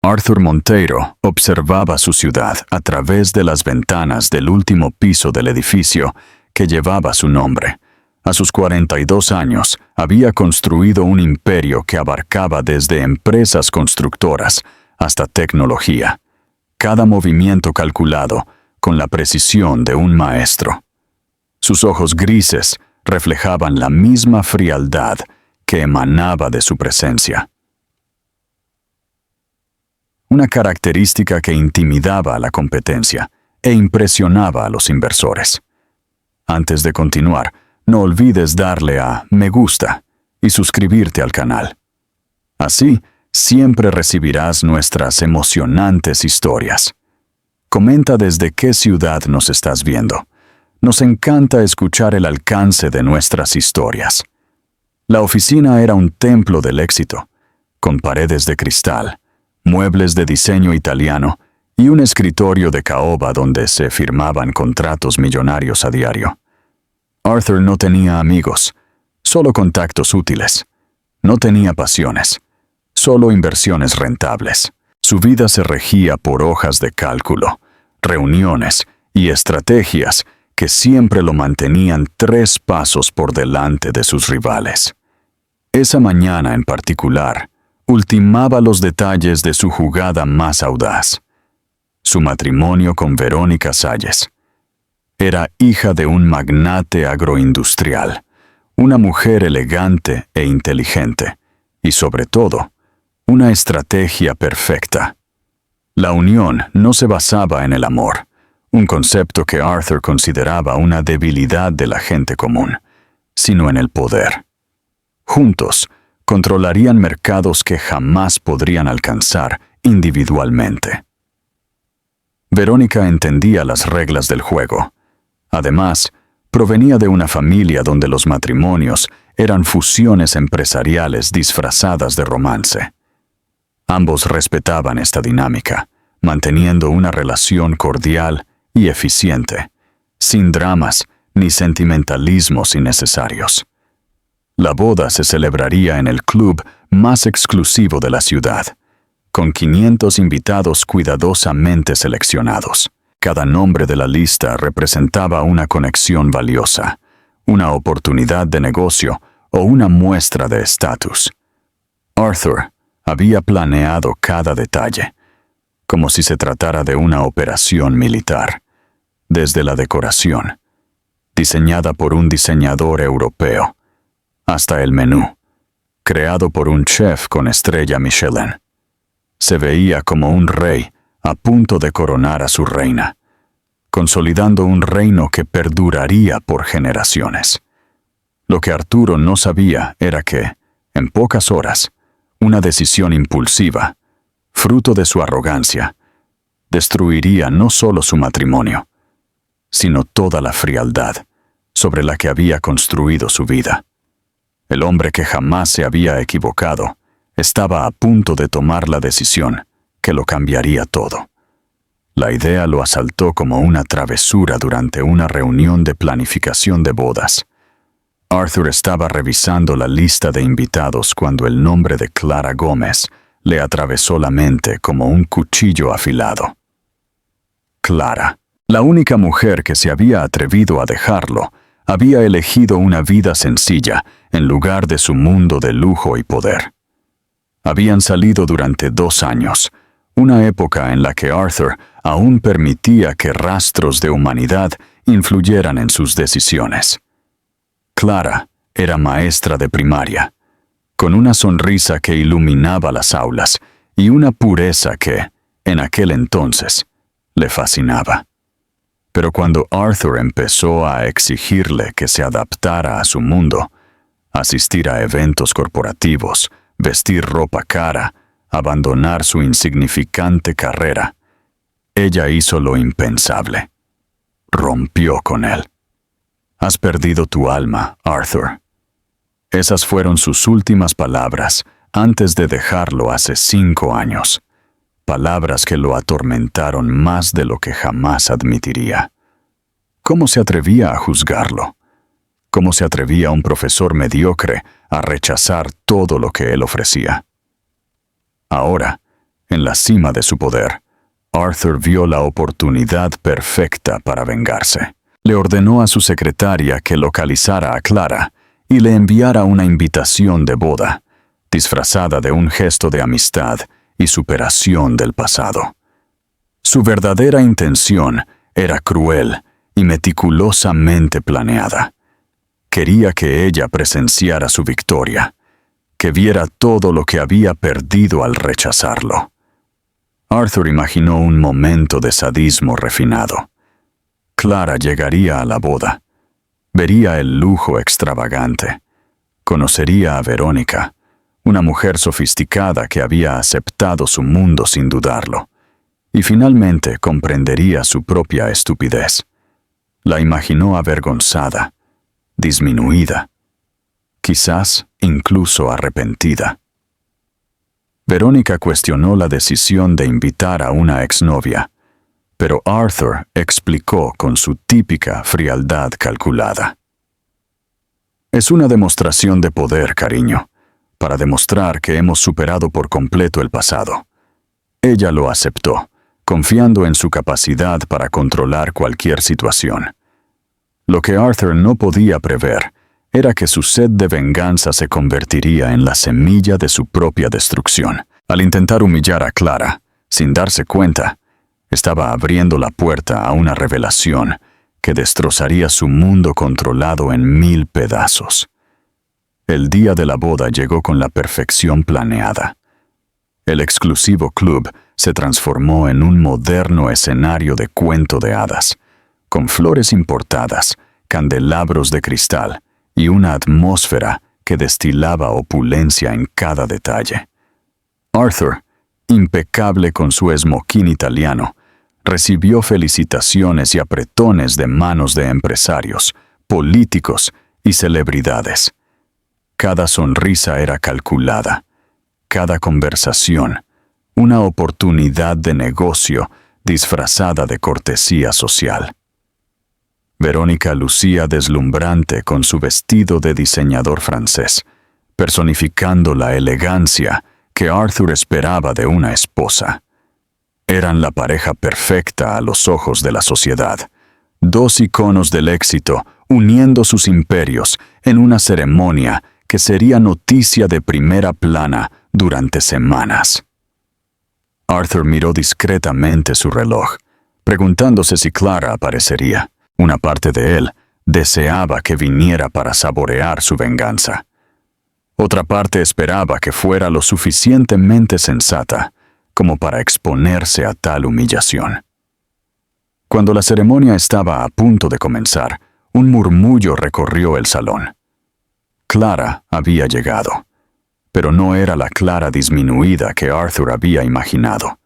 Arthur Monteiro observaba su ciudad a través de las ventanas del último piso del edificio que llevaba su nombre. A sus 42 años, había construido un imperio que abarcaba desde empresas constructoras hasta tecnología. Cada movimiento calculado con la precisión de un maestro. Sus ojos grises reflejaban la misma frialdad que emanaba de su presencia. Una característica que intimidaba a la competencia e impresionaba a los inversores. Antes de continuar, no olvides darle a me gusta y suscribirte al canal. Así, siempre recibirás nuestras emocionantes historias. Comenta desde qué ciudad nos estás viendo. Nos encanta escuchar el alcance de nuestras historias. La oficina era un templo del éxito, con paredes de cristal, muebles de diseño italiano y un escritorio de caoba donde se firmaban contratos millonarios a diario. Arthur no tenía amigos, solo contactos útiles. No tenía pasiones, solo inversiones rentables. Su vida se regía por hojas de cálculo, reuniones y estrategias que siempre lo mantenían 3 pasos por delante de sus rivales. Esa mañana en particular, ultimaba los detalles de su jugada más audaz. Su matrimonio con Verónica Salles. Era hija de un magnate agroindustrial, una mujer elegante e inteligente, y sobre todo, una estrategia perfecta. La unión no se basaba en el amor, un concepto que Arthur consideraba una debilidad de la gente común, sino en el poder. Juntos, controlarían mercados que jamás podrían alcanzar individualmente. Verónica entendía las reglas del juego. Además, provenía de una familia donde los matrimonios eran fusiones empresariales disfrazadas de romance. Ambos respetaban esta dinámica, manteniendo una relación cordial y eficiente, sin dramas ni sentimentalismos innecesarios. La boda se celebraría en el club más exclusivo de la ciudad, con 500 invitados cuidadosamente seleccionados. Cada nombre de la lista representaba una conexión valiosa, una oportunidad de negocio o una muestra de estatus. Arthur había planeado cada detalle, como si se tratara de una operación militar, desde la decoración, diseñada por un diseñador europeo, hasta el menú, creado por un chef con estrella Michelin. Se veía como un rey a punto de coronar a su reina, consolidando un reino que perduraría por generaciones. Lo que Arturo no sabía era que, en pocas horas, una decisión impulsiva, fruto de su arrogancia, destruiría no solo su matrimonio, sino toda la frialdad sobre la que había construido su vida. El hombre que jamás se había equivocado estaba a punto de tomar la decisión que lo cambiaría todo. La idea lo asaltó como una travesura durante una reunión de planificación de bodas. Arthur estaba revisando la lista de invitados cuando el nombre de Clara Gómez le atravesó la mente como un cuchillo afilado. Clara, la única mujer que se había atrevido a dejarlo, había elegido una vida sencilla en lugar de su mundo de lujo y poder. Habían salido durante 2 años, una época en la que Arthur aún permitía que rastros de humanidad influyeran en sus decisiones. Clara era maestra de primaria, con una sonrisa que iluminaba las aulas y una pureza que, en aquel entonces, le fascinaba. Pero cuando Arthur empezó a exigirle que se adaptara a su mundo, asistir a eventos corporativos, vestir ropa cara, abandonar su insignificante carrera, ella hizo lo impensable. Rompió con él. «Has perdido tu alma, Arthur». Esas fueron sus últimas palabras antes de dejarlo hace 5 años. Palabras que lo atormentaron más de lo que jamás admitiría. ¿Cómo se atrevía a juzgarlo? ¿Cómo se atrevía un profesor mediocre a rechazar todo lo que él ofrecía? Ahora, En la cima de su poder, Arthur vio la oportunidad perfecta para vengarse. Le ordenó a su secretaria que localizara a Clara y le enviara una invitación de boda, disfrazada de un gesto de amistad y superación del pasado. Su verdadera intención era cruel y meticulosamente planeada. Quería que ella presenciara su victoria, que viera todo lo que había perdido al rechazarlo. Arthur imaginó un momento de sadismo refinado. Clara llegaría a la boda, vería el lujo extravagante, conocería a Verónica, una mujer sofisticada que había aceptado su mundo sin dudarlo, y finalmente comprendería su propia estupidez. La imaginó avergonzada, disminuida, quizás incluso arrepentida. Verónica cuestionó la decisión de invitar a una exnovia, pero Arthur explicó con su típica frialdad calculada. Es una demostración de poder, cariño, para demostrar que hemos superado por completo el pasado. Ella lo aceptó, confiando en su capacidad para controlar cualquier situación. Lo que Arthur no podía prever era que su sed de venganza se convertiría en la semilla de su propia destrucción. Al intentar humillar a Clara, sin darse cuenta, estaba abriendo la puerta a una revelación que destrozaría su mundo controlado en 1000 pedazos. El día de la boda llegó con la perfección planeada. El exclusivo club se transformó en un moderno escenario de cuento de hadas, con flores importadas, candelabros de cristal y una atmósfera que destilaba opulencia en cada detalle. Arthur, impecable con su esmoquín italiano, recibió felicitaciones y apretones de manos de empresarios, políticos y celebridades. Cada sonrisa era calculada, cada conversación, una oportunidad de negocio disfrazada de cortesía social. Verónica lucía deslumbrante con su vestido de diseñador francés, personificando la elegancia que Arthur esperaba de una esposa. Eran la pareja perfecta a los ojos de la sociedad, dos iconos del éxito uniendo sus imperios en una ceremonia que sería noticia de primera plana durante semanas. Arthur miró discretamente su reloj, preguntándose si Clara aparecería. Una parte de él deseaba que viniera para saborear su venganza. Otra parte esperaba que fuera lo suficientemente sensata como para exponerse a tal humillación. Cuando la ceremonia estaba a punto de comenzar, un murmullo recorrió el salón. Clara había llegado, pero no era la Clara disminuida que Arthur había imaginado.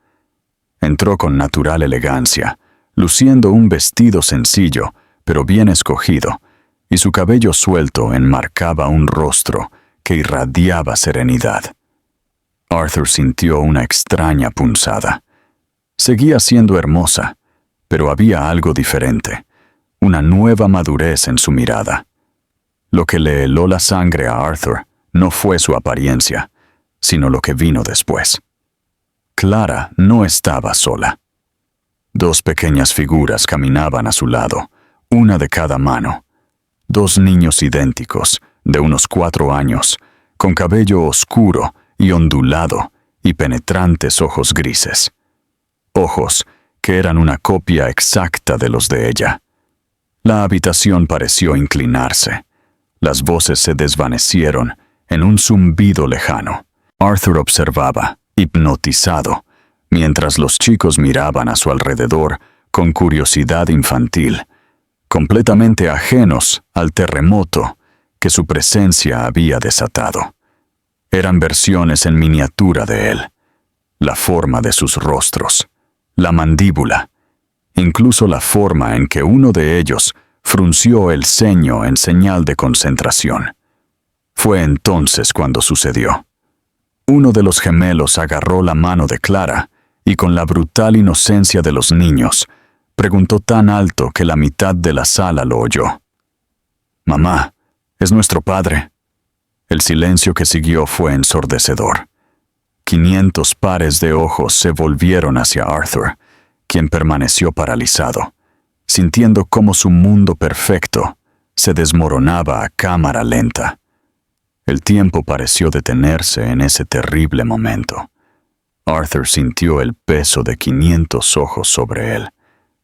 Entró con natural elegancia, luciendo un vestido sencillo, pero bien escogido, y su cabello suelto enmarcaba un rostro que irradiaba serenidad. Arthur sintió una extraña punzada. Seguía siendo hermosa, pero había algo diferente, una nueva madurez en su mirada. Lo que le heló la sangre a Arthur no fue su apariencia, sino lo que vino después. Clara no estaba sola. Dos pequeñas figuras caminaban a su lado, una de cada mano. Dos niños idénticos, de unos 4 años, con cabello oscuro y ondulado y penetrantes ojos grises. Ojos que eran una copia exacta de los de ella. La habitación pareció inclinarse. Las voces se desvanecieron en un zumbido lejano. Arthur observaba, hipnotizado, mientras los chicos miraban a su alrededor con curiosidad infantil, completamente ajenos al terremoto que su presencia había desatado. Eran versiones en miniatura de él, la forma de sus rostros, la mandíbula, incluso la forma en que uno de ellos frunció el ceño en señal de concentración. Fue entonces cuando sucedió. Uno de los gemelos agarró la mano de Clara y con la brutal inocencia de los niños, preguntó tan alto que la mitad de la sala lo oyó. «Mamá, ¿es nuestro padre?» El silencio que siguió fue ensordecedor. 500 pares de ojos se volvieron hacia Arthur, quien permaneció paralizado, sintiendo cómo su mundo perfecto se desmoronaba a cámara lenta. El tiempo pareció detenerse en ese terrible momento. Arthur sintió el peso de 500 ojos sobre él,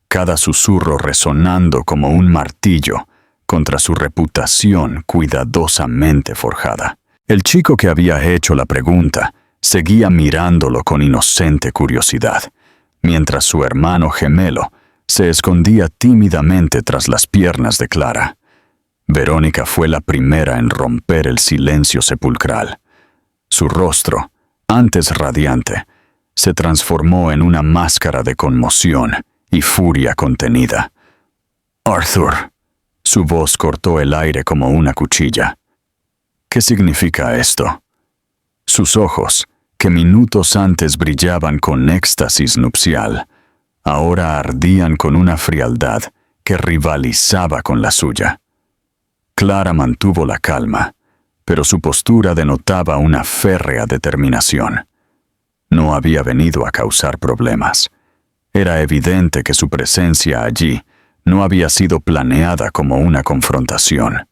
cada susurro resonando como un martillo contra su reputación cuidadosamente forjada. El chico que había hecho la pregunta seguía mirándolo con inocente curiosidad, mientras su hermano gemelo se escondía tímidamente tras las piernas de Clara. Verónica fue la primera en romper el silencio sepulcral. Su rostro, antes radiante, se transformó en una máscara de conmoción y furia contenida. «Arthur», su voz cortó el aire como una cuchilla. «¿Qué significa esto?» Sus ojos, que minutos antes brillaban con éxtasis nupcial, ahora ardían con una frialdad que rivalizaba con la suya. Clara mantuvo la calma, pero su postura denotaba una férrea determinación. No había venido a causar problemas. Era evidente que su presencia allí no había sido planeada como una confrontación.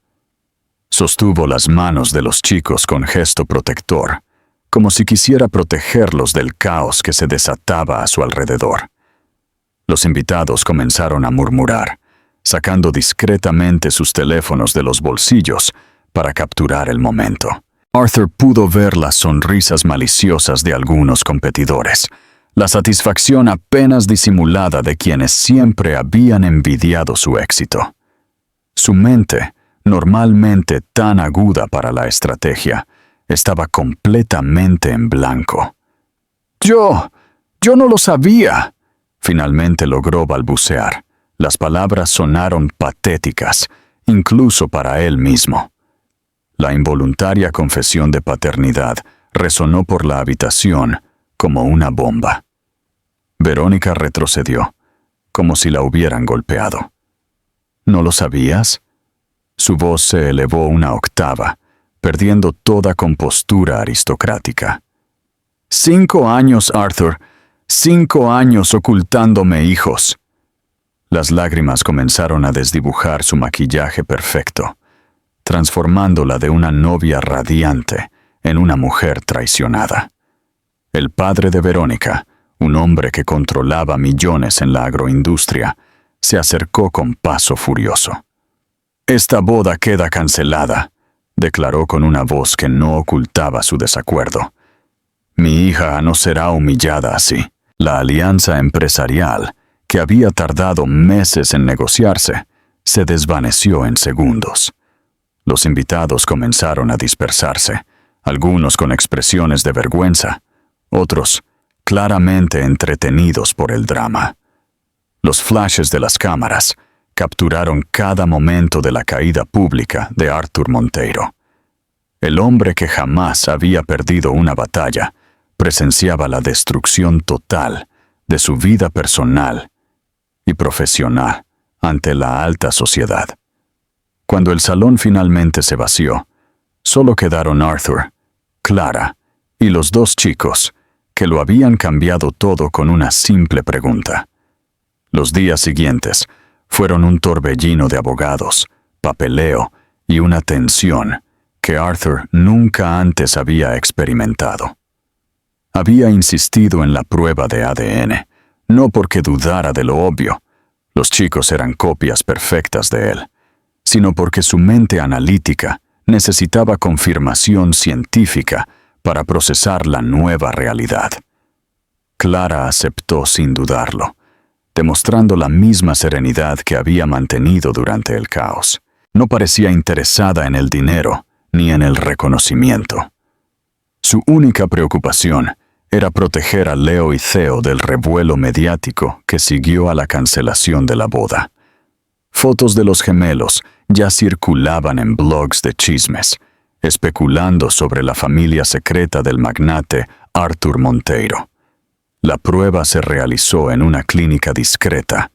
Sostuvo las manos de los chicos con gesto protector, como si quisiera protegerlos del caos que se desataba a su alrededor. Los invitados comenzaron a murmurar, sacando discretamente sus teléfonos de los bolsillos para capturar el momento. Arthur pudo ver las sonrisas maliciosas de algunos competidores, la satisfacción apenas disimulada de quienes siempre habían envidiado su éxito. Su mente, normalmente tan aguda para la estrategia, estaba completamente en blanco. Yo no lo sabía», finalmente logró balbucear. Las palabras sonaron patéticas, incluso para él mismo. La involuntaria confesión de paternidad resonó por la habitación como una bomba. Verónica retrocedió, como si la hubieran golpeado. «¿No lo sabías?» Su voz se elevó una octava, perdiendo toda compostura aristocrática. 5 años, Arthur. 5 años ocultándome hijos. Las lágrimas comenzaron a desdibujar su maquillaje perfecto, transformándola de una novia radiante en una mujer traicionada. El padre de Verónica, un hombre que controlaba millones en la agroindustria, se acercó con paso furioso. «Esta boda queda cancelada», declaró con una voz que no ocultaba su desacuerdo. «Mi hija no será humillada así». La alianza empresarial, que había tardado meses en negociarse, se desvaneció en segundos. Los invitados comenzaron a dispersarse, algunos con expresiones de vergüenza, otros claramente entretenidos por el drama. Los flashes de las cámaras capturaron cada momento de la caída pública de Arthur Monteiro. El hombre que jamás había perdido una batalla presenciaba la destrucción total de su vida personal y profesional ante la alta sociedad. Cuando el salón finalmente se vació, solo quedaron Arthur, Clara y los 2 chicos que lo habían cambiado todo con una simple pregunta. Los días siguientes fueron un torbellino de abogados, papeleo y una tensión que Arthur nunca antes había experimentado. Había insistido en la prueba de ADN, no porque dudara de lo obvio, los chicos eran copias perfectas de él, sino porque su mente analítica necesitaba confirmación científica para procesar la nueva realidad. Clara aceptó sin dudarlo, demostrando la misma serenidad que había mantenido durante el caos. No parecía interesada en el dinero ni en el reconocimiento. Su única preocupación era proteger a Leo y Theo del revuelo mediático que siguió a la cancelación de la boda. Fotos de los gemelos ya circulaban en blogs de chismes, especulando sobre la familia secreta del magnate Arthur Monteiro. La prueba se realizó en una clínica discreta,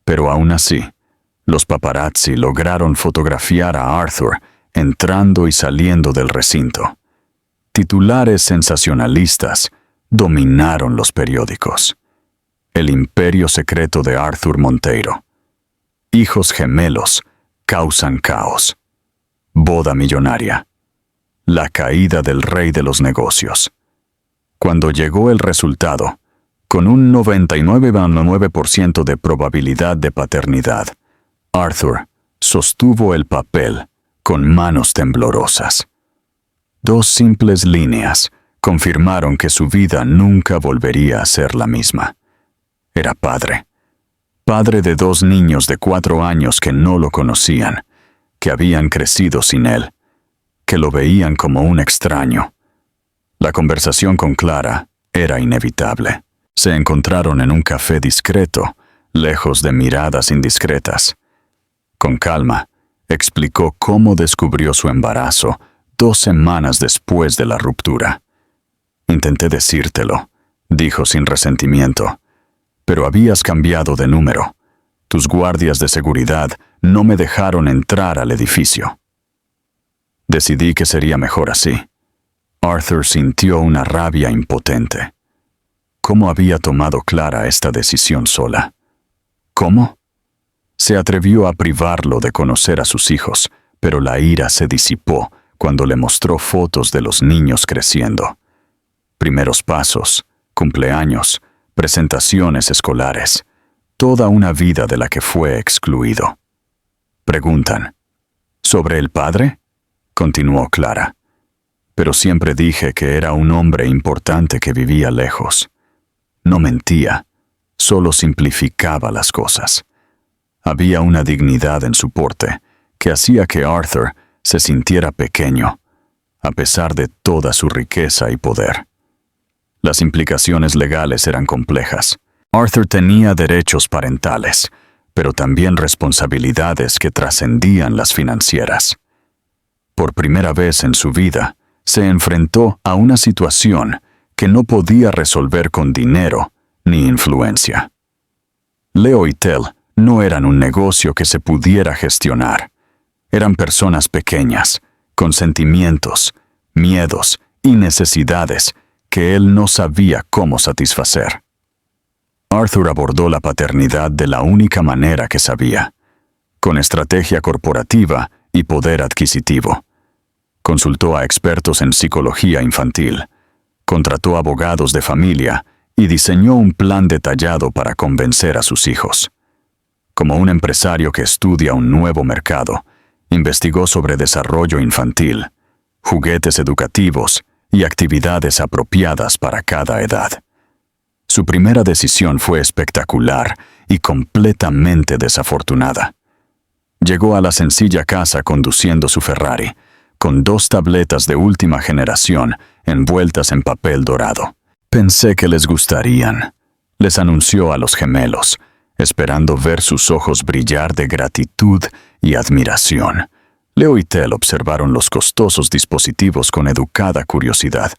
pero aún así, los paparazzi lograron fotografiar a Arthur entrando y saliendo del recinto. Titulares sensacionalistas dominaron los periódicos. El imperio secreto de Arthur Monteiro. Hijos gemelos causan caos. Boda millonaria. La caída del rey de los negocios. Cuando llegó el resultado, con un 99,9% de probabilidad de paternidad, Arthur sostuvo el papel con manos temblorosas. 2 simples líneas confirmaron que su vida nunca volvería a ser la misma. Era padre. Padre de 2 niños de 4 años que no lo conocían, que habían crecido sin él, que lo veían como un extraño. La conversación con Clara era inevitable. Se encontraron en un café discreto, lejos de miradas indiscretas. Con calma, explicó cómo descubrió su embarazo 2 semanas después de la ruptura. Intenté decírtelo, dijo sin resentimiento, pero habías cambiado de número. Tus guardias de seguridad no me dejaron entrar al edificio. Decidí que sería mejor así. Arthur sintió una rabia impotente. ¿Cómo había tomado Clara esta decisión sola? ¿Cómo? Se atrevió a privarlo de conocer a sus hijos, pero la ira se disipó cuando le mostró fotos de los niños creciendo. Primeros pasos, cumpleaños, presentaciones escolares, toda una vida de la que fue excluido. Preguntan, ¿sobre el padre? Continuó Clara. Pero siempre dije que era un hombre importante que vivía lejos. No mentía, solo simplificaba las cosas. Había una dignidad en su porte que hacía que Arthur se sintiera pequeño, a pesar de toda su riqueza y poder. Las implicaciones legales eran complejas. Arthur tenía derechos parentales, pero también responsabilidades que trascendían las financieras. Por primera vez en su vida, se enfrentó a una situación que no podía resolver con dinero ni influencia. Leo y Tel no eran un negocio que se pudiera gestionar. Eran personas pequeñas, con sentimientos, miedos y necesidades que él no sabía cómo satisfacer. Arthur abordó la paternidad de la única manera que sabía, con estrategia corporativa y poder adquisitivo. Consultó a expertos en psicología infantil, contrató abogados de familia y diseñó un plan detallado para convencer a sus hijos. Como un empresario que estudia un nuevo mercado, investigó sobre desarrollo infantil, juguetes educativos y actividades apropiadas para cada edad. Su primera decisión fue espectacular y completamente desafortunada. Llegó a la sencilla casa conduciendo su Ferrari, con 2 tabletas de última generación envueltas en papel dorado. Pensé que les gustarían, les anunció a los gemelos, esperando ver sus ojos brillar de gratitud y admiración. Leo y Tel observaron los costosos dispositivos con educada curiosidad,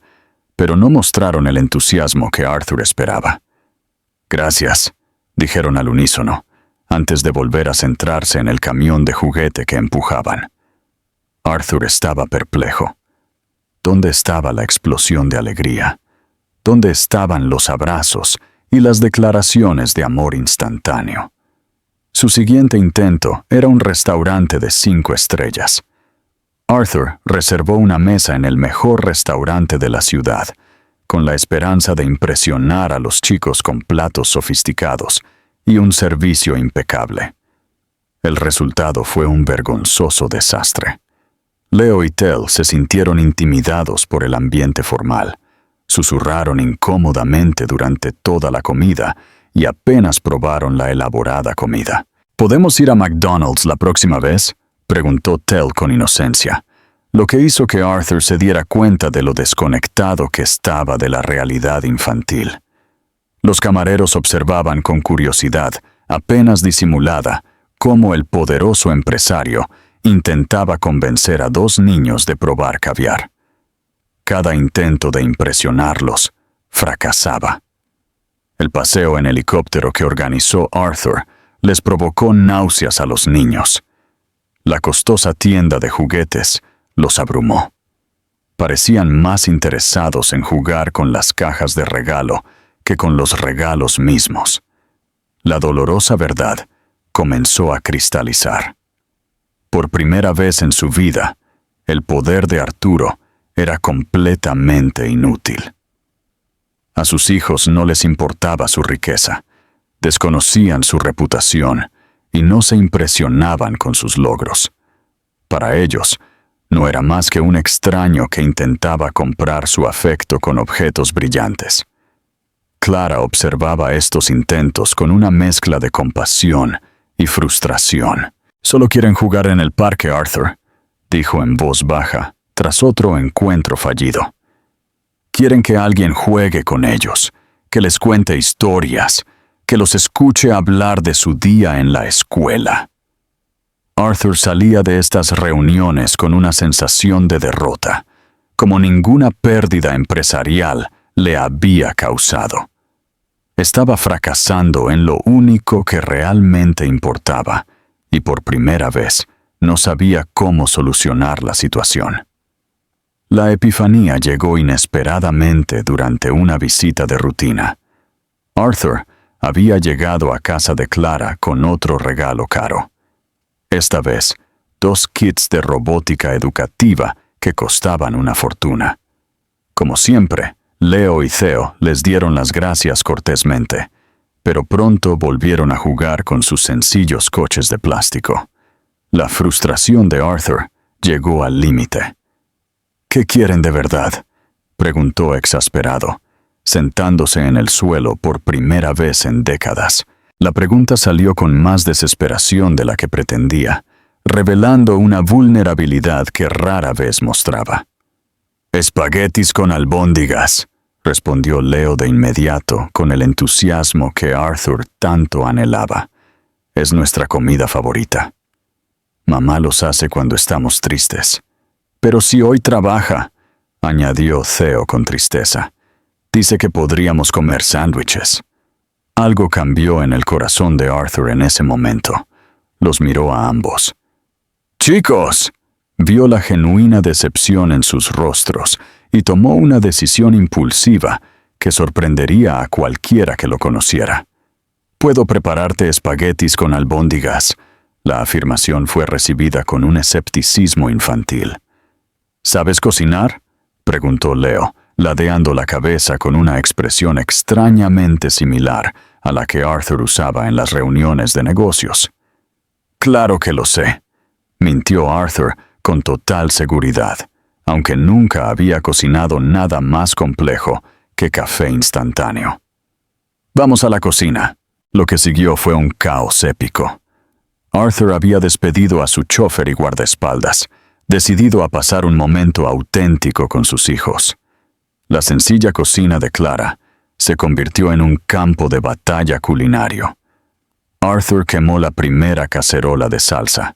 pero no mostraron el entusiasmo que Arthur esperaba. Gracias, dijeron al unísono, antes de volver a centrarse en el camión de juguete que empujaban. Arthur estaba perplejo. ¿Dónde estaba la explosión de alegría? ¿Dónde estaban los abrazos y las declaraciones de amor instantáneo? Su siguiente intento era un restaurante de 5 estrellas. Arthur reservó una mesa en el mejor restaurante de la ciudad, con la esperanza de impresionar a los chicos con platos sofisticados y un servicio impecable. El resultado fue un vergonzoso desastre. Leo y Tel se sintieron intimidados por el ambiente formal, susurraron incómodamente durante toda la comida y apenas probaron la elaborada comida. ¿Podemos ir a McDonald's la próxima vez?, preguntó Tel con inocencia, lo que hizo que Arthur se diera cuenta de lo desconectado que estaba de la realidad infantil. Los camareros observaban con curiosidad, apenas disimulada, cómo el poderoso empresario intentaba convencer a 2 niños de probar caviar. Cada intento de impresionarlos fracasaba. El paseo en helicóptero que organizó Arthur les provocó náuseas a los niños. La costosa tienda de juguetes los abrumó. parecían más interesados en jugar con las cajas de regalo que con los regalos mismos. La dolorosa verdad comenzó a cristalizar. Por primera vez en su vida, el poder de Arturo era completamente inútil. A sus hijos no les importaba su riqueza, desconocían su reputación y no se impresionaban con sus logros. Para ellos, no era más que un extraño que intentaba comprar su afecto con objetos brillantes. Clara observaba estos intentos con una mezcla de compasión y frustración. «Solo quieren jugar en el parque, Arthur», dijo en voz baja, tras otro encuentro fallido. «Quieren que alguien juegue con ellos, que les cuente historias, que los escuche hablar de su día en la escuela». Arthur salía de estas reuniones con una sensación de derrota, como ninguna pérdida empresarial le había causado. Estaba fracasando en lo único que realmente importaba, y por primera vez no sabía cómo solucionar la situación. La epifanía llegó inesperadamente durante una visita de rutina. Arthur había llegado a casa de Clara con otro regalo caro. Esta vez, 2 kits de robótica educativa que costaban una fortuna. Como siempre, Leo y Theo les dieron las gracias cortésmente, pero pronto volvieron a jugar con sus sencillos coches de plástico. La frustración de Arthur llegó al límite. «¿Qué quieren de verdad?», preguntó exasperado, sentándose en el suelo por primera vez en décadas. La pregunta salió con más desesperación de la que pretendía, revelando una vulnerabilidad que rara vez mostraba. «Espaguetis con albóndigas», respondió Leo de inmediato con el entusiasmo que Arthur tanto anhelaba. «Es nuestra comida favorita. Mamá los hace cuando estamos tristes». «Pero si hoy trabaja», añadió Theo con tristeza. «Dice que podríamos comer sándwiches». Algo cambió en el corazón de Arthur en ese momento. Los miró a ambos. «¡Chicos!», vio la genuina decepción en sus rostros y tomó una decisión impulsiva que sorprendería a cualquiera que lo conociera. «Puedo prepararte espaguetis con albóndigas». La afirmación fue recibida con un escepticismo infantil. «¿Sabes cocinar?», preguntó Leo, ladeando la cabeza con una expresión extrañamente similar a la que Arthur usaba en las reuniones de negocios. «Claro que lo sé», mintió Arthur con total seguridad, aunque nunca había cocinado nada más complejo que café instantáneo. «Vamos a la cocina». Lo que siguió fue un caos épico. Arthur había despedido a su chofer y guardaespaldas, decidido a pasar un momento auténtico con sus hijos. La sencilla cocina de Clara se convirtió en un campo de batalla culinario. Arthur quemó la primera cacerola de salsa,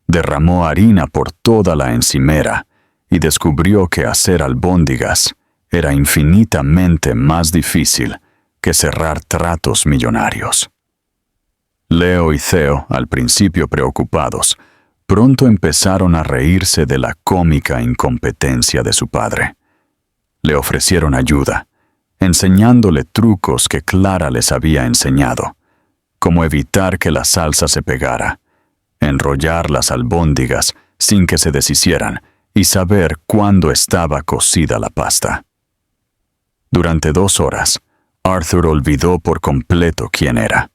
derramó harina por toda la encimera y descubrió que hacer albóndigas era infinitamente más difícil que cerrar tratos millonarios. Leo y Theo, al principio preocupados, pronto empezaron a reírse de la cómica incompetencia de su padre. Le ofrecieron ayuda, enseñándole trucos que Clara les había enseñado, como evitar que la salsa se pegara, enrollar las albóndigas sin que se deshicieran y saber cuándo estaba cocida la pasta. Durante 2 horas, Arthur olvidó por completo quién era.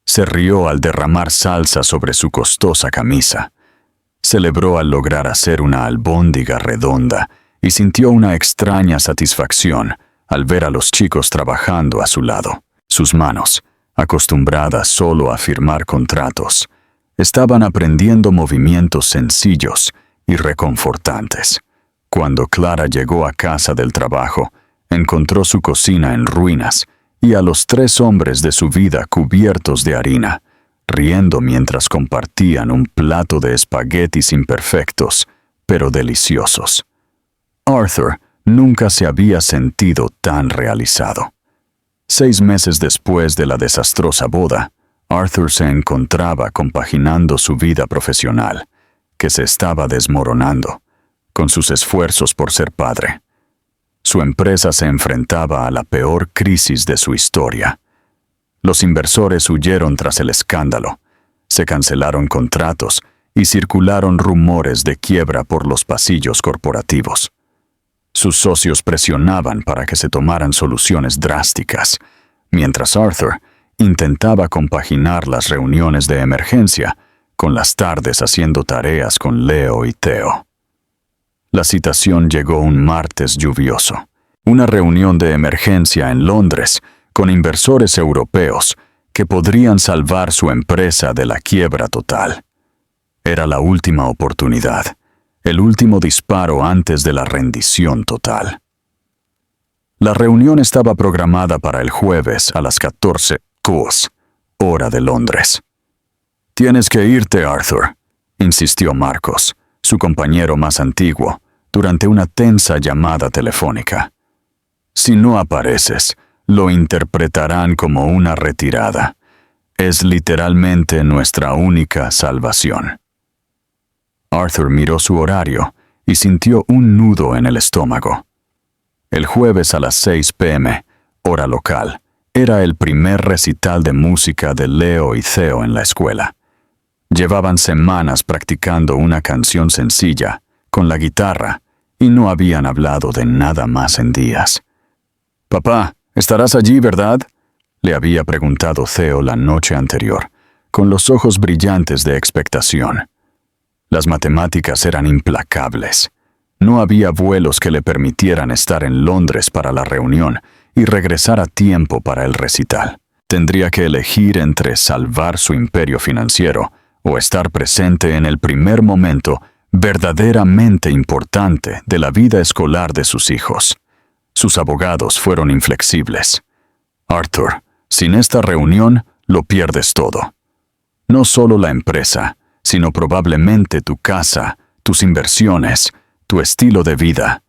Se rió al derramar salsa sobre su costosa camisa. Celebró al lograr hacer una albóndiga redonda y sintió una extraña satisfacción al ver a los chicos trabajando a su lado. Sus manos, acostumbradas solo a firmar contratos, estaban aprendiendo movimientos sencillos y reconfortantes. Cuando Clara llegó a casa del trabajo, encontró su cocina en ruinas y a los 3 hombres de su vida cubiertos de harina, riendo mientras compartían un plato de espaguetis imperfectos, pero deliciosos. Arthur nunca se había sentido tan realizado. 6 meses después de la desastrosa boda, Arthur se encontraba compaginando su vida profesional, que se estaba desmoronando, con sus esfuerzos por ser padre. Su empresa se enfrentaba a la peor crisis de su historia. Los inversores huyeron tras el escándalo, se cancelaron contratos y circularon rumores de quiebra por los pasillos corporativos. Sus socios presionaban para que se tomaran soluciones drásticas, mientras Arthur intentaba compaginar las reuniones de emergencia con las tardes haciendo tareas con Leo y Theo. La citación llegó un martes lluvioso. Una reunión de emergencia en Londres con inversores europeos que podrían salvar su empresa de la quiebra total. Era la última oportunidad, el último disparo antes de la rendición total. La reunión estaba programada para el jueves a las 14 CUS, hora de Londres. «Tienes que irte, Arthur», insistió Marcos, su compañero más antiguo, durante una tensa llamada telefónica. «Si no apareces, lo interpretarán como una retirada. Es literalmente nuestra única salvación». Arthur miró su horario y sintió un nudo en el estómago. El jueves a las 6 p.m., hora local, era el primer recital de música de Leo y Theo en la escuela. Llevaban semanas practicando una canción sencilla, con la guitarra, y no habían hablado de nada más en días. «Papá, estarás allí, ¿verdad?», le había preguntado Theo la noche anterior, con los ojos brillantes de expectación. Las matemáticas eran implacables. No había vuelos que le permitieran estar en Londres para la reunión y regresar a tiempo para el recital. Tendría que elegir entre salvar su imperio financiero o estar presente en el primer momento verdaderamente importante de la vida escolar de sus hijos. Sus abogados fueron inflexibles. «Arthur, sin esta reunión lo pierdes todo. No solo la empresa, sino probablemente tu casa, tus inversiones, tu estilo de vida.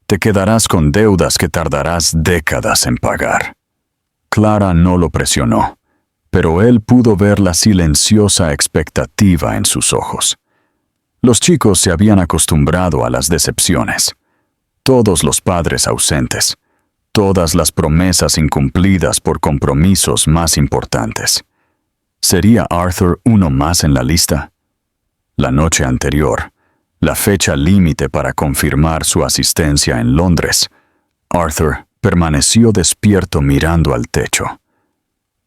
Te quedarás con deudas que tardarás décadas en pagar». Clara no lo presionó, pero él pudo ver la silenciosa expectativa en sus ojos. Los chicos se habían acostumbrado a las decepciones. Todos los padres ausentes, todas las promesas incumplidas por compromisos más importantes. ¿Sería Arthur uno más en la lista? La noche anterior, la fecha límite para confirmar su asistencia en Londres, Arthur permaneció despierto mirando al techo.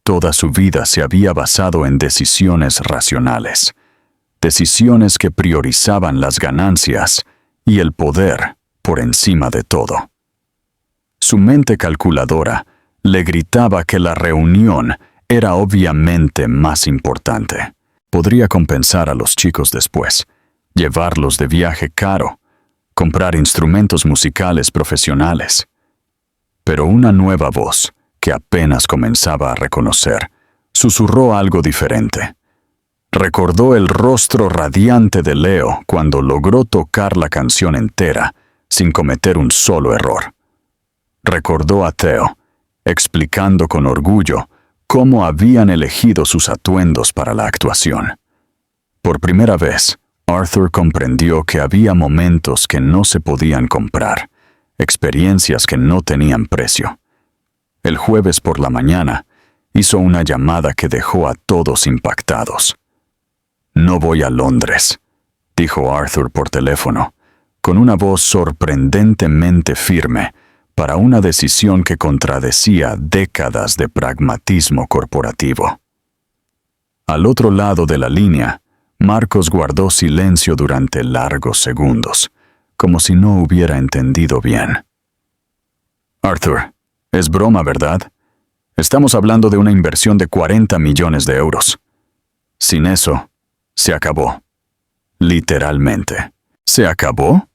Toda su vida se había basado en decisiones racionales, decisiones que priorizaban las ganancias y el poder por encima de todo. Su mente calculadora le gritaba que la reunión era obviamente más importante. Podría compensar a los chicos después, llevarlos de viaje caro, comprar instrumentos musicales profesionales. Pero una nueva voz, que apenas comenzaba a reconocer, susurró algo diferente. Recordó el rostro radiante de Leo cuando logró tocar la canción entera sin cometer un solo error. Recordó a Theo, explicando con orgullo cómo habían elegido sus atuendos para la actuación. Por primera vez, Arthur comprendió que había momentos que no se podían comprar, experiencias que no tenían precio. El jueves por la mañana, hizo una llamada que dejó a todos impactados. «No voy a Londres», dijo Arthur por teléfono, con una voz sorprendentemente firme para una decisión que contradecía décadas de pragmatismo corporativo. Al otro lado de la línea, Marcos guardó silencio durante largos segundos, como si no hubiera entendido bien. «Arthur, es broma, ¿verdad? Estamos hablando de una inversión de 40 millones de euros. Sin eso, se acabó. Literalmente. ¿Se acabó?»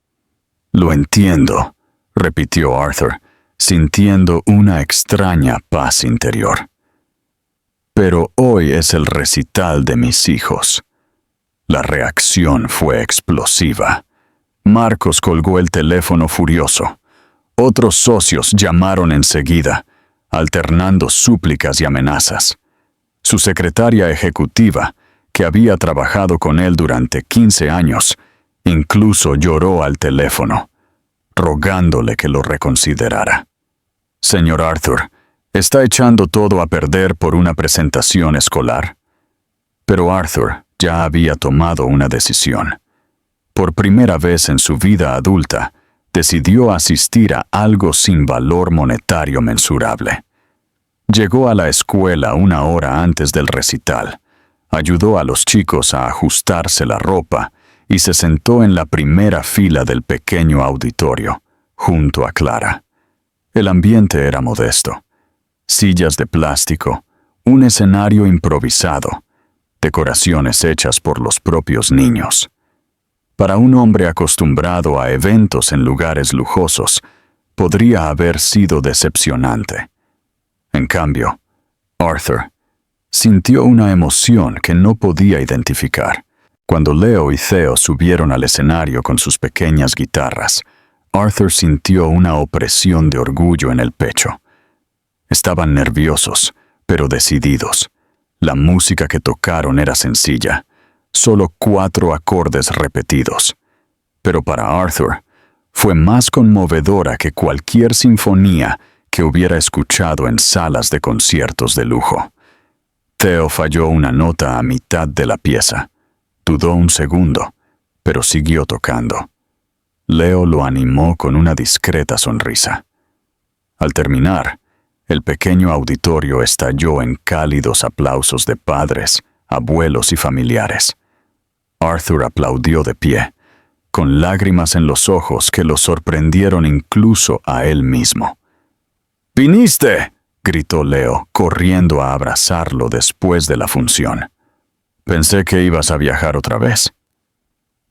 «Lo entiendo», repitió Arthur, sintiendo una extraña paz interior. «Pero hoy es el recital de mis hijos». La reacción fue explosiva. Marcos colgó el teléfono furioso. Otros socios llamaron enseguida, alternando súplicas y amenazas. Su secretaria ejecutiva, que había trabajado con él durante 15 años, Incluso lloró al teléfono, rogándole que lo reconsiderara. «Señor Arthur, ¿está echando todo a perder por una presentación escolar?» Pero Arthur ya había tomado una decisión. Por primera vez en su vida adulta, decidió asistir a algo sin valor monetario mensurable. Llegó a la escuela 1 hora antes del recital, ayudó a los chicos a ajustarse la ropa y se sentó en la primera fila del pequeño auditorio, junto a Clara. El ambiente era modesto. Sillas de plástico, un escenario improvisado, decoraciones hechas por los propios niños. Para un hombre acostumbrado a eventos en lugares lujosos, podría haber sido decepcionante. En cambio, Arthur sintió una emoción que no podía identificar. Cuando Leo y Theo subieron al escenario con sus pequeñas guitarras, Arthur sintió una opresión de orgullo en el pecho. Estaban nerviosos, pero decididos. La música que tocaron era sencilla, solo 4 acordes repetidos. Pero para Arthur, fue más conmovedora que cualquier sinfonía que hubiera escuchado en salas de conciertos de lujo. Theo falló una nota a mitad de la pieza. Dudó un segundo, pero siguió tocando. Leo lo animó con una discreta sonrisa. Al terminar, el pequeño auditorio estalló en cálidos aplausos de padres, abuelos y familiares. Arthur aplaudió de pie, con lágrimas en los ojos que lo sorprendieron incluso a él mismo. «¡Viniste!», gritó Leo, corriendo a abrazarlo después de la función. «Pensé que ibas a viajar otra vez».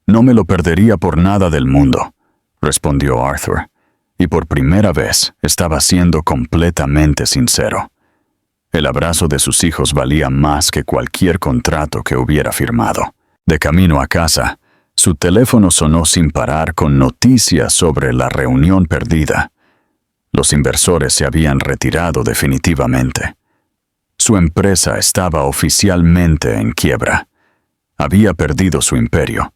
«No me lo perdería por nada del mundo», respondió Arthur, y por primera vez estaba siendo completamente sincero. El abrazo de sus hijos valía más que cualquier contrato que hubiera firmado. De camino a casa, su teléfono sonó sin parar con noticias sobre la reunión perdida. Los inversores se habían retirado definitivamente. Su empresa estaba oficialmente en quiebra. Había perdido su imperio,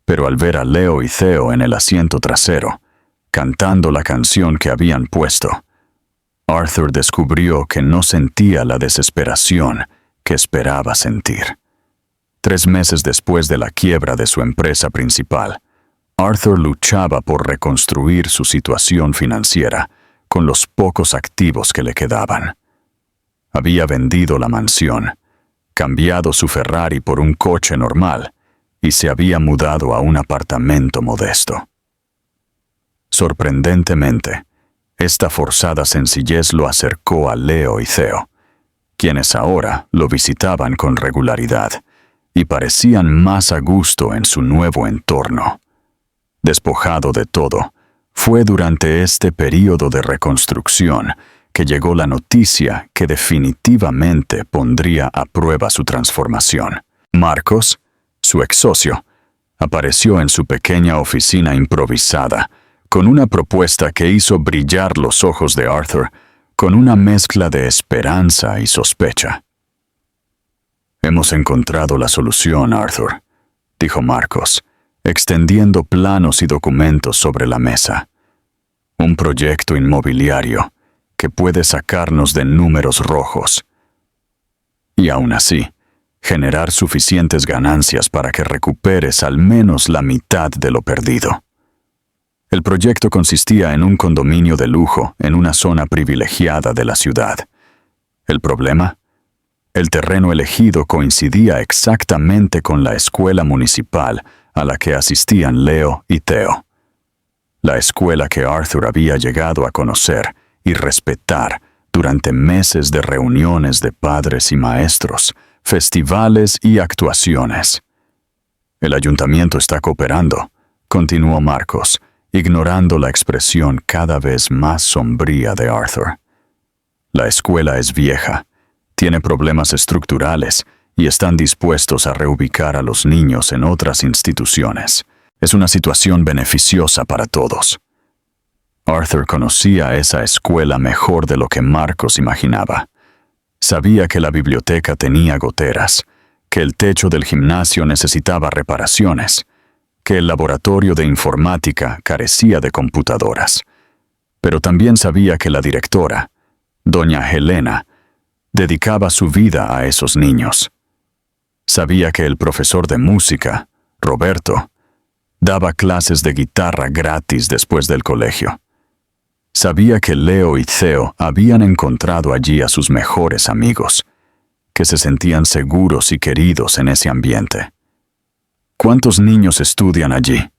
pero al ver a Leo y Theo en el asiento trasero, cantando la canción que habían puesto, Arthur descubrió que no sentía la desesperación que esperaba sentir. 3 meses después de la quiebra de su empresa principal, Arthur luchaba por reconstruir su situación financiera con los pocos activos que le quedaban. Había vendido la mansión, cambiado su Ferrari por un coche normal y se había mudado a un apartamento modesto. Sorprendentemente, esta forzada sencillez lo acercó a Leo y Theo, quienes ahora lo visitaban con regularidad y parecían más a gusto en su nuevo entorno. Despojado de todo, fue durante este período de reconstrucción que llegó la noticia que definitivamente pondría a prueba su transformación. Marcos, su ex socio, apareció en su pequeña oficina improvisada, con una propuesta que hizo brillar los ojos de Arthur con una mezcla de esperanza y sospecha. «Hemos encontrado la solución, Arthur», dijo Marcos, extendiendo planos y documentos sobre la mesa. «Un proyecto inmobiliario que puede sacarnos de números rojos. Y aún así, generar suficientes ganancias para que recuperes al menos la mitad de lo perdido». El proyecto consistía en un condominio de lujo en una zona privilegiada de la ciudad. ¿El problema? El terreno elegido coincidía exactamente con la escuela municipal a la que asistían Leo y Theo. La escuela que Arthur había llegado a conocer y respetar durante meses de reuniones de padres y maestros, festivales y actuaciones. «El ayuntamiento está cooperando», continuó Marcos, ignorando la expresión cada vez más sombría de Arthur. «La escuela es vieja, tiene problemas estructurales y están dispuestos a reubicar a los niños en otras instituciones. Es una situación beneficiosa para todos». Arthur conocía esa escuela mejor de lo que Marcos imaginaba. Sabía que la biblioteca tenía goteras, que el techo del gimnasio necesitaba reparaciones, que el laboratorio de informática carecía de computadoras, pero también sabía que la directora, doña Helena, dedicaba su vida a esos niños. Sabía que el profesor de música, Roberto, daba clases de guitarra gratis después del colegio. Sabía que Leo y Theo habían encontrado allí a sus mejores amigos, que se sentían seguros y queridos en ese ambiente. ¿Cuántos niños estudian allí?,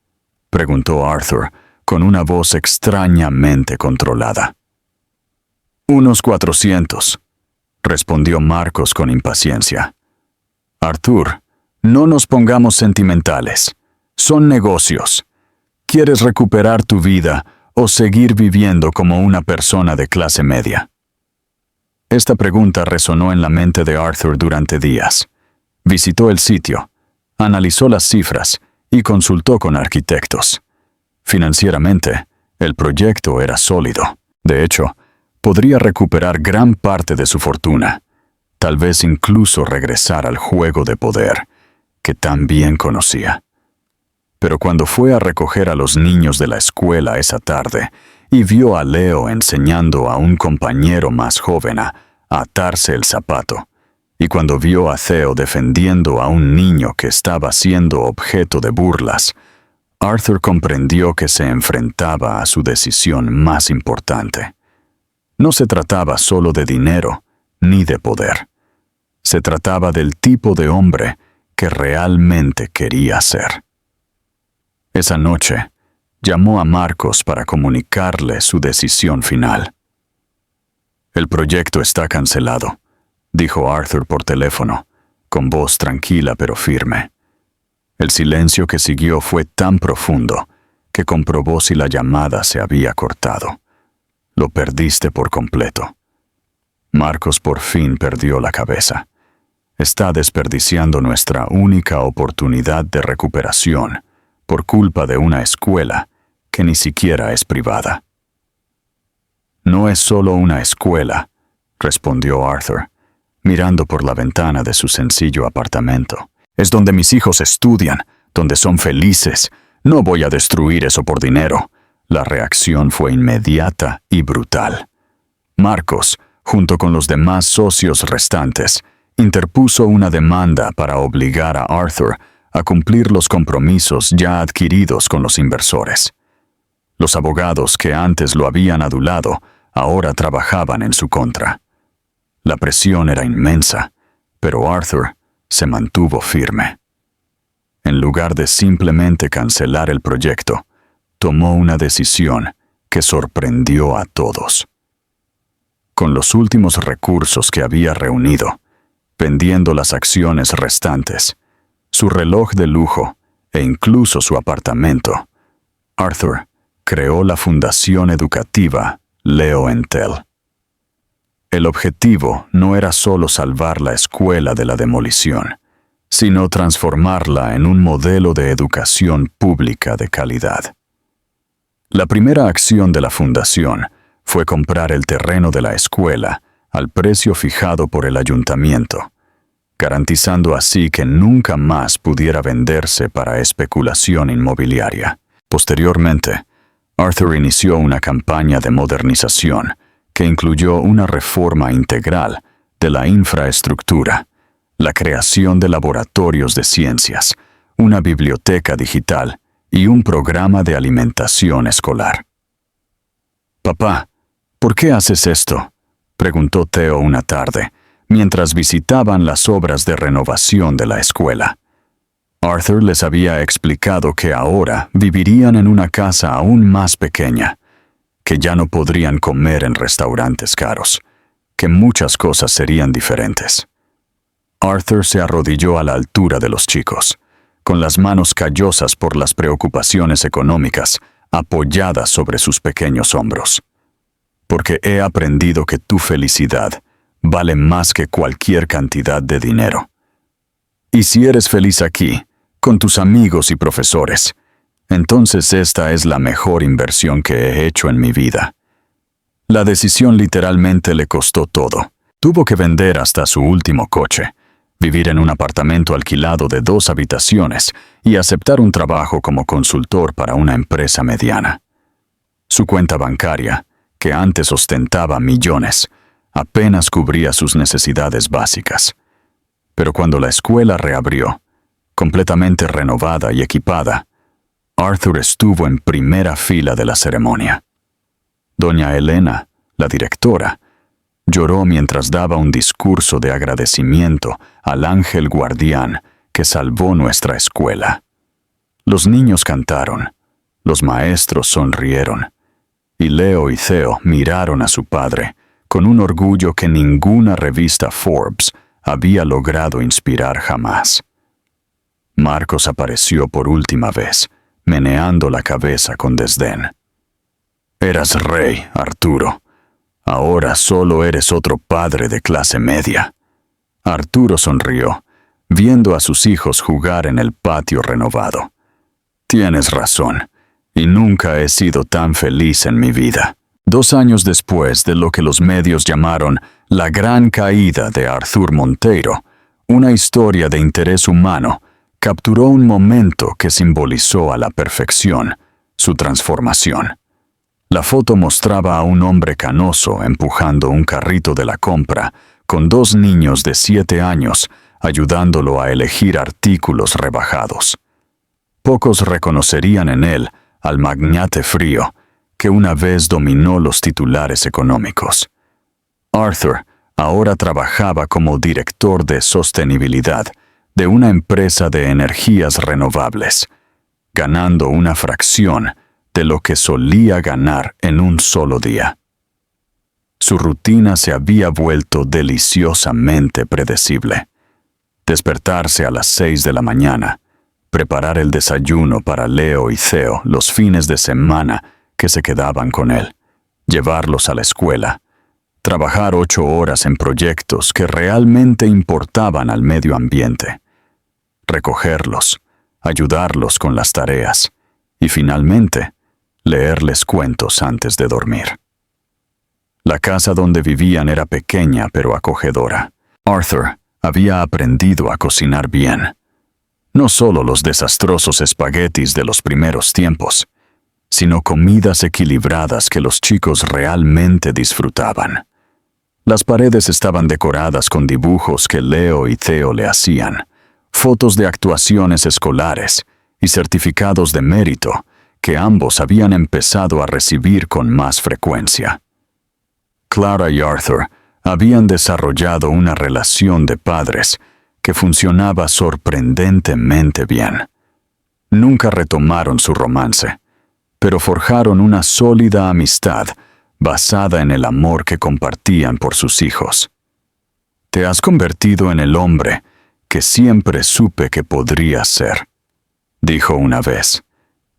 preguntó Arthur, con una voz extrañamente controlada. «Unos 400», respondió Marcos con impaciencia. «Arthur, no nos pongamos sentimentales. Son negocios. ¿Quieres recuperar tu vida o seguir viviendo como una persona de clase media?» Esta pregunta resonó en la mente de Arthur durante días. Visitó el sitio, analizó las cifras y consultó con arquitectos. Financieramente, el proyecto era sólido. De hecho, podría recuperar gran parte de su fortuna, tal vez incluso regresar al juego de poder que tan bien conocía. Pero cuando fue a recoger a los niños de la escuela esa tarde y vio a Leo enseñando a un compañero más joven a atarse el zapato, y cuando vio a Theo defendiendo a un niño que estaba siendo objeto de burlas, Arthur comprendió que se enfrentaba a su decisión más importante. No se trataba solo de dinero ni de poder. Se trataba del tipo de hombre que realmente quería ser. Esa noche, llamó a Marcos para comunicarle su decisión final. «El proyecto está cancelado», dijo Arthur por teléfono, con voz tranquila pero firme. El silencio que siguió fue tan profundo que comprobó si la llamada se había cortado. Lo perdiste por completo. Marcos por fin perdió la cabeza. Está desperdiciando nuestra única oportunidad de recuperación por culpa de una escuela que ni siquiera es privada. «No es solo una escuela», respondió Arthur, mirando por la ventana de su sencillo apartamento. «Es donde mis hijos estudian, donde son felices. No voy a destruir eso por dinero». La reacción fue inmediata y brutal. Marcos, junto con los demás socios restantes, interpuso una demanda para obligar a Arthur a cumplir los compromisos ya adquiridos con los inversores. Los abogados que antes lo habían adulado ahora trabajaban en su contra. La presión era inmensa, pero Arthur se mantuvo firme. En lugar de simplemente cancelar el proyecto, tomó una decisión que sorprendió a todos. Con los últimos recursos que había reunido, vendiendo las acciones restantes, su reloj de lujo e incluso su apartamento, Arthur creó la fundación educativa Leo Entel. El objetivo no era solo salvar la escuela de la demolición, sino transformarla en un modelo de educación pública de calidad. La primera acción de la fundación fue comprar el terreno de la escuela al precio fijado por el ayuntamiento, garantizando así que nunca más pudiera venderse para especulación inmobiliaria. Posteriormente, Arthur inició una campaña de modernización que incluyó una reforma integral de la infraestructura, la creación de laboratorios de ciencias, una biblioteca digital y un programa de alimentación escolar. «Papá, ¿por qué haces esto?», preguntó Theo una tarde, mientras visitaban las obras de renovación de la escuela. Arthur les había explicado que ahora vivirían en una casa aún más pequeña, que ya no podrían comer en restaurantes caros, que muchas cosas serían diferentes. Arthur se arrodilló a la altura de los chicos, con las manos callosas por las preocupaciones económicas apoyadas sobre sus pequeños hombros. «Porque he aprendido que tu felicidad vale más que cualquier cantidad de dinero. Y si eres feliz aquí, con tus amigos y profesores, entonces esta es la mejor inversión que he hecho en mi vida». La decisión literalmente le costó todo. Tuvo que vender hasta su último coche, vivir en un apartamento alquilado de 2 habitaciones y aceptar un trabajo como consultor para una empresa mediana. Su cuenta bancaria, que antes ostentaba millones, apenas cubría sus necesidades básicas. Pero cuando la escuela reabrió, completamente renovada y equipada, Arthur estuvo en primera fila de la ceremonia. Doña Elena, la directora, lloró mientras daba un discurso de agradecimiento al ángel guardián que salvó nuestra escuela. Los niños cantaron, los maestros sonrieron, y Leo y Theo miraron a su padre con un orgullo que ninguna revista Forbes había logrado inspirar jamás. Marcos apareció por última vez, meneando la cabeza con desdén. Eras rey, Arturo. Ahora solo eres otro padre de clase media. Arturo sonrió, viendo a sus hijos jugar en el patio renovado. Tienes razón, y nunca he sido tan feliz en mi vida. 2 años después de lo que los medios llamaron la gran caída de Arthur Monteiro, una historia de interés humano capturó un momento que simbolizó a la perfección su transformación. La foto mostraba a un hombre canoso empujando un carrito de la compra con 2 niños de 7 años ayudándolo a elegir artículos rebajados. Pocos reconocerían en él al magnate frío que una vez dominó los titulares económicos. Arthur ahora trabajaba como director de sostenibilidad de una empresa de energías renovables, ganando una fracción de lo que solía ganar en un solo día. Su rutina se había vuelto deliciosamente predecible. Despertarse a las 6 de la mañana, preparar el desayuno para Leo y Theo los fines de semana que se quedaban con él, llevarlos a la escuela, trabajar 8 horas en proyectos que realmente importaban al medio ambiente, recogerlos, ayudarlos con las tareas y finalmente leerles cuentos antes de dormir. La casa donde vivían era pequeña pero acogedora. Arthur había aprendido a cocinar bien. No solo los desastrosos espaguetis de los primeros tiempos, sino comidas equilibradas que los chicos realmente disfrutaban. Las paredes estaban decoradas con dibujos que Leo y Theo le hacían, fotos de actuaciones escolares y certificados de mérito que ambos habían empezado a recibir con más frecuencia. Clara y Arthur habían desarrollado una relación de padres que funcionaba sorprendentemente bien. Nunca retomaron su romance, pero forjaron una sólida amistad basada en el amor que compartían por sus hijos. Te has convertido en el hombre que siempre supe que podrías ser, dijo una vez,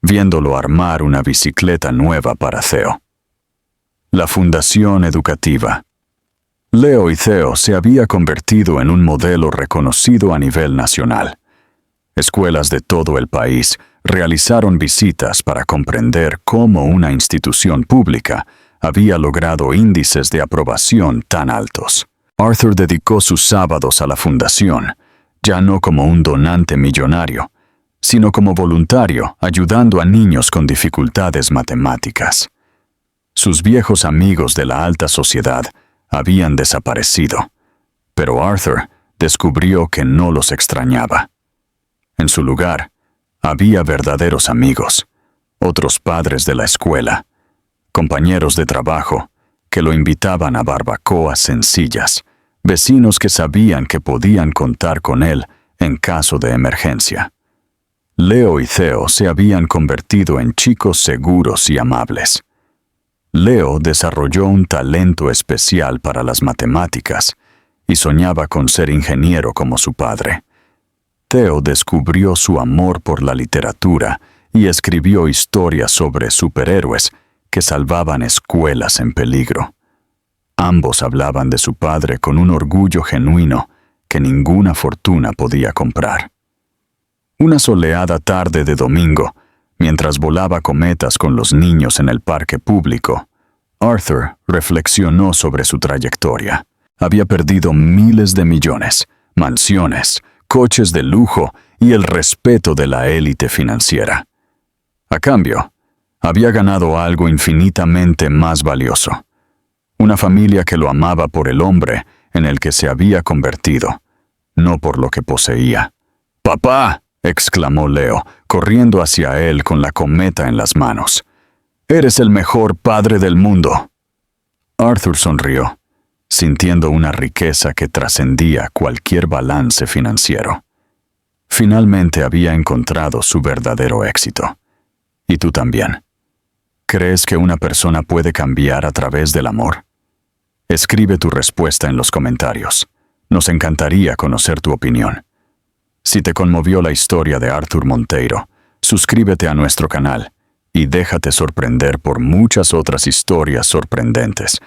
viéndolo armar una bicicleta nueva para Theo. La Fundación Educativa. Leo y Theo se había convertido en un modelo reconocido a nivel nacional. Escuelas de todo el país realizaron visitas para comprender cómo una institución pública había logrado índices de aprobación tan altos. Arthur dedicó sus sábados a la fundación, ya no como un donante millonario, sino como voluntario ayudando a niños con dificultades matemáticas. Sus viejos amigos de la alta sociedad habían desaparecido, pero Arthur descubrió que no los extrañaba. En su lugar, había verdaderos amigos, otros padres de la escuela, compañeros de trabajo que lo invitaban a barbacoas sencillas, vecinos que sabían que podían contar con él en caso de emergencia. Leo y Theo se habían convertido en chicos seguros y amables. Leo desarrolló un talento especial para las matemáticas y soñaba con ser ingeniero como su padre. Theo descubrió su amor por la literatura y escribió historias sobre superhéroes que salvaban escuelas en peligro. Ambos hablaban de su padre con un orgullo genuino que ninguna fortuna podía comprar. Una soleada tarde de domingo, mientras volaba cometas con los niños en el parque público, Arthur reflexionó sobre su trayectoria. Había perdido miles de millones, mansiones, coches de lujo y el respeto de la élite financiera. A cambio, había ganado algo infinitamente más valioso: una familia que lo amaba por el hombre en el que se había convertido, no por lo que poseía. «¡Papá!», exclamó Leo, corriendo hacia él con la cometa en las manos. «Eres el mejor padre del mundo». Arthur sonrió, sintiendo una riqueza que trascendía cualquier balance financiero. Finalmente había encontrado su verdadero éxito. ¿Y tú también? ¿Crees que una persona puede cambiar a través del amor? Escribe tu respuesta en los comentarios. Nos encantaría conocer tu opinión. Si te conmovió la historia de Arthur Monteiro, suscríbete a nuestro canal y déjate sorprender por muchas otras historias sorprendentes